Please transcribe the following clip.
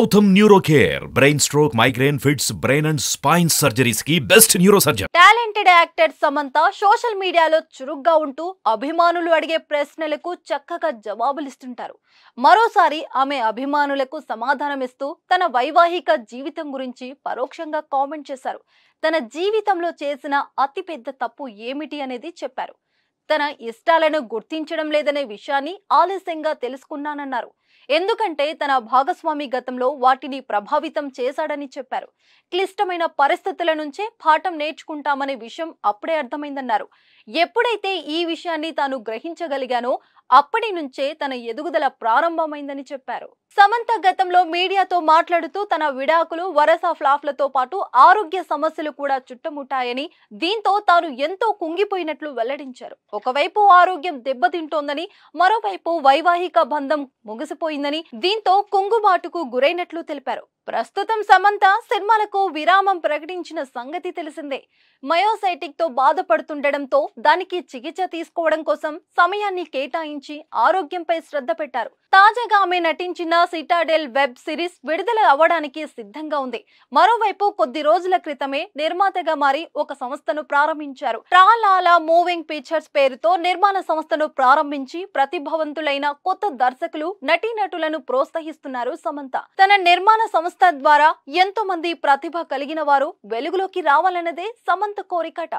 Gautam neuro care brain stroke migraine fits brain and spine surgeries కి best neuro surgeon. Talented actor Samantha social మీడియాలో చురుగ్గా ఉంటూ అభిమానులు అడిగే ప్రశ్నలకు చక్కగా జవాబులిస్తుంటారు. మరోసారి ఆమె అభిమానులకు సమాధానమిస్తూ తన వైవాహిక జీవితం గురించి పరోక్షంగా కామెంట్ చేశారు. తన జీవితంలో చేసిన అతిపెద్ద తప్పు ఏమిటి అనేది చెప్పారు. తన ఇష్టాలను గుర్తించడం లేదనే విషయాన్ని ఆలస్యంగా తెలుసుకున్నానన్నారు. ఎందుకంటే తన భాగస్వామి గతంలో వాటిని ప్రభావితం చేశాడని చెప్పారు. క్లిష్టమైన పరిస్థితుల నుంచే పాఠం నేర్చుకుంటామనే విషయం అప్పుడే అర్థమైందన్నారు. ఎప్పుడైతే ఈ విషయాన్ని తాను గ్రహించగలిగానో అప్పటి నుంచే తన ఎదుగుదల ప్రారంభమైందని చెప్పారు. సమంత గతంలో మీడియాతో మాట్లాడుతూ తన విడాకులు, వరుస ఫ్లాప్లతో పాటు ఆరోగ్య సమస్యలు కూడా చుట్టుముట్టాయని, దీంతో తాను ఎంతో కుంగిపోయినట్లు వెల్లడించారు. ఒకవైపు ఆరోగ్యం దెబ్బతింటోందని, మరోవైపు వైవాహిక బంధం ముగిసిపోయిందని, దీంతో కుంగుబాటుకు గురైనట్లు తెలిపారు. ప్రస్తుతం సమంత సినిమాలకు విరామం ప్రకటించిన సంగతి తెలిసిందే. మయోసైటిక్ తో బాధపడుతుండటంతో దానికి చికిత్స తీసుకోవడం కోసం సమయాన్ని కేటాయించి ఆరోగ్యంపై శ్రద్ధ పెట్టారు. తాజాగా ఆమె నటించిన సిటాడెల్ వెబ్ సిరీస్ విడుదల అవ్వడానికి సిద్ధంగా ఉంది. మరోవైపు కొద్ది రోజుల క్రితమే నిర్మాతగా మారి ఒక సంస్థను ప్రారంభించారు. ట్రాలాలా మూవింగ్ పిక్చర్స్ పేరుతో నిర్మాణ సంస్థను ప్రారంభించి ప్రతిభావంతులైన కొత్త దర్శకులు, నటీనటులను ప్రోత్సహిస్తున్నారు సమంత. తన నిర్మాణ సంస్థ ద్వారా ఎంతో మంది ప్రతిభ కలిగిన వారు వెలుగులోకి రావాలన్నదే సమంత కోరికట.